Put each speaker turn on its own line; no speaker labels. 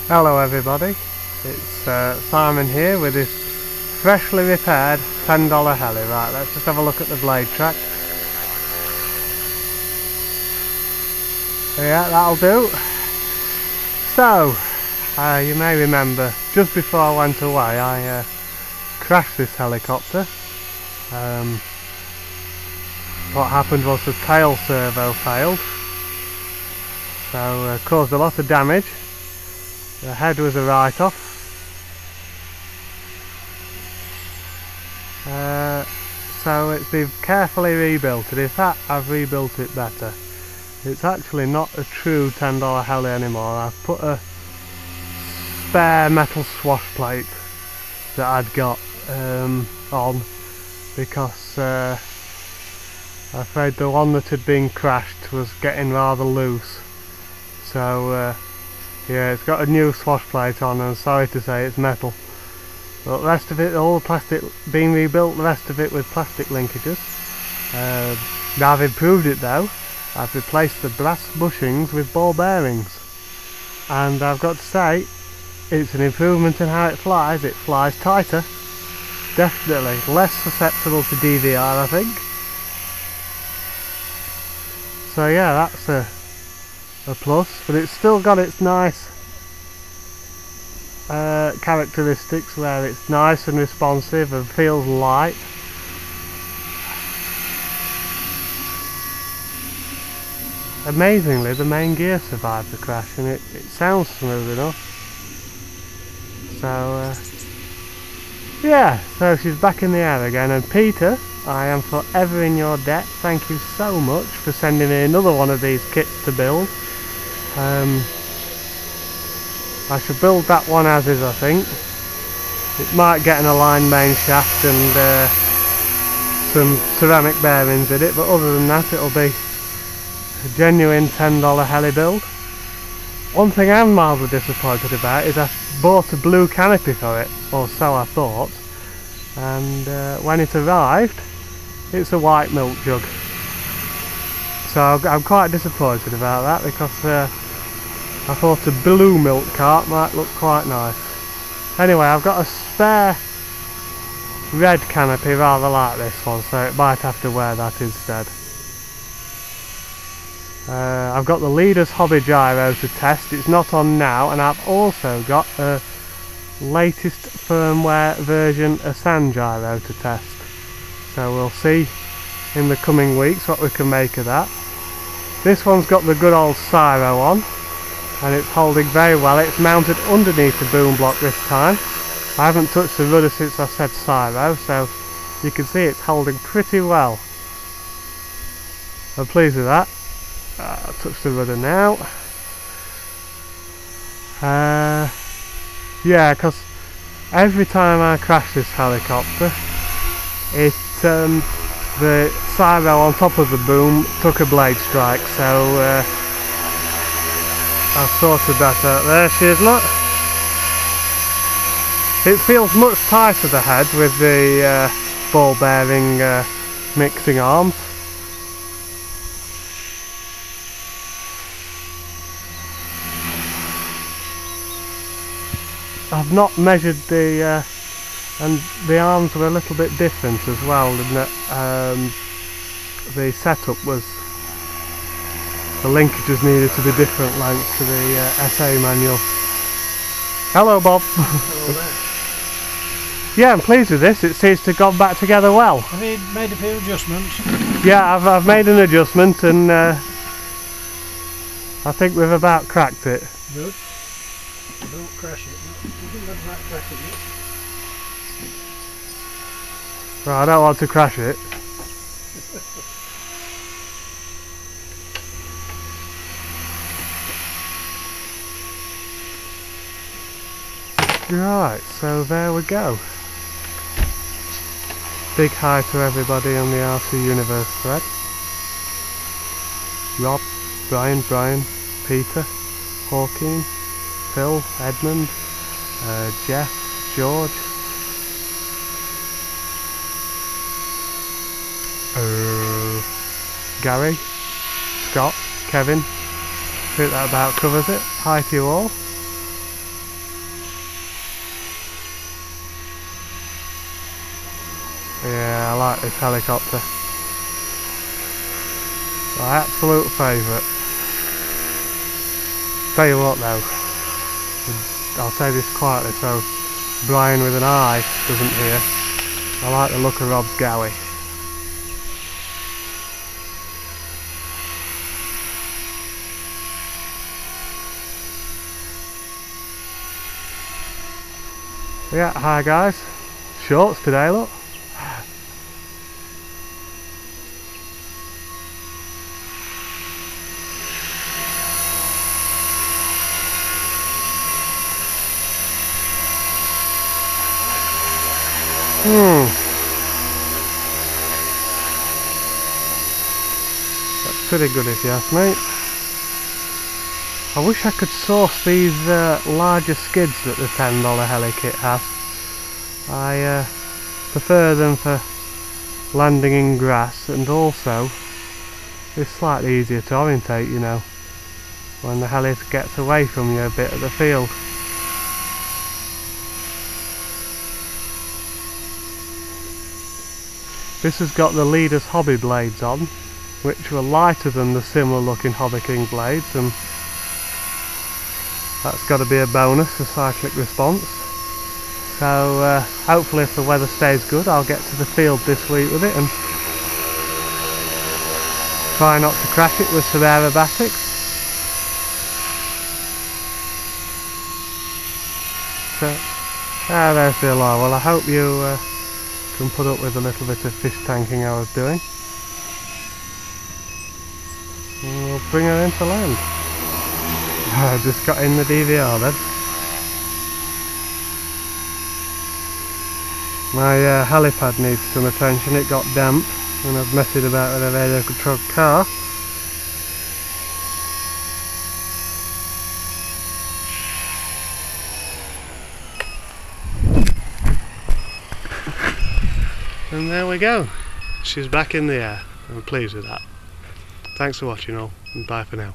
Hello everybody, it's Simon here with this freshly repaired $10 heli. Right, let's just have a look at the blade track. Yeah, that'll do. So, you may remember, just before I went away I crashed this helicopter. What happened was the tail servo failed, so caused a lot of damage. The head was a write-off. So it's been carefully rebuilt, and in fact I've rebuilt it better. It's actually not a true $10 heli anymore. I've put a spare metal swash plate that I'd got on because I'm afraid the one that had been crashed was getting rather loose. So yeah, it's got a new swash plate on, and sorry to say it's metal. But the rest of it, all the plastic being rebuilt, the rest of it with plastic linkages. Now I've improved it though. I've replaced the brass bushings with ball bearings. And I've got to say, it's an improvement in how it flies. It flies tighter. Definitely less susceptible to DVR, I think. So yeah, that's a plus, but it's still got its nice characteristics where it's nice and responsive and feels light. Amazingly, the main gear survived the crash, and it sounds smooth enough. So yeah, so she's back in the air again. And Peter, I am forever in your debt. Thank you so much for sending me another one of these kits to build. I should build that one as is, I think. It might get an aligned main shaft and some ceramic bearings in it, but other than that it'll be a genuine $10 heli build. One thing I'm mildly disappointed about is I bought a blue canopy for it, or so I thought, and when it arrived it's a white milk jug. So I'm quite disappointed about that, because I thought a blue milk cart might look quite nice. Anyway, I've got a spare red canopy rather like this one, so it might have to wear that instead. I've got the Leader's Hobby Gyro to test. It's not on now, and I've also got a latest firmware version Asan gyro to test. So we'll see in the coming weeks what we can make of that. This one's got the good old Cyro on, and it's holding very well. It's mounted underneath the boom block this time. I haven't touched the rudder since I said Cyro, so you can see it's holding pretty well. I'm pleased with that. I'll touch the rudder now. Yeah, because every time I crash this helicopter, the Cyro on top of the boom took a blade strike, so I've sorted that out. There she is, look. It feels much tighter, the head, with the ball bearing mixing arms. I've not measured the and the arms were a little bit different as well, in that the setup was, the linkages needed to be different lengths to the SA manual. Hello Bob.
Hello there.
Yeah, I'm pleased with this. It seems to have gone back together well.
Have you made a few adjustments?
Yeah, I've made an adjustment, and I think we've about cracked it.
Good. Don't crash it. You didn't have that crash it yet.
Right, I don't want to crash it. Right, so there we go. Big hi to everybody on the RC Universe thread. Rob, Brian, Peter, Hawking, Phil, Edmund, Jeff, George, Gary, Scott, Kevin. I think that about covers it. Hi to you all. Yeah, I like this helicopter. My absolute favourite. Tell you what though, I'll say this quietly so Brian with an eye doesn't hear. I like the look of Rob's gowie. Yeah, hi guys. Shorts today, look. That's pretty good if you ask me. I wish I could source these larger skids that the $10 heli kit has. I prefer them for landing in grass, and also it's slightly easier to orientate, you know, when the heli gets away from you a bit of the field. This has got the Leader's Hobby blades on, which were lighter than the similar looking Hobby King blades, and that's got to be a bonus for cyclic response. So hopefully if the weather stays good I'll get to the field this week with it and try not to crash it with some aerobatics. So, there's the alarm. Well, I hope you can put up with a little bit of fish tanking I was doing. And we'll bring her into land. I just got in the DVR then. My helipad needs some attention. It got damp and I've messed about with a radio controlled car. And there we go. She's back in the air. I'm pleased with that. Thanks for watching all, and bye for now.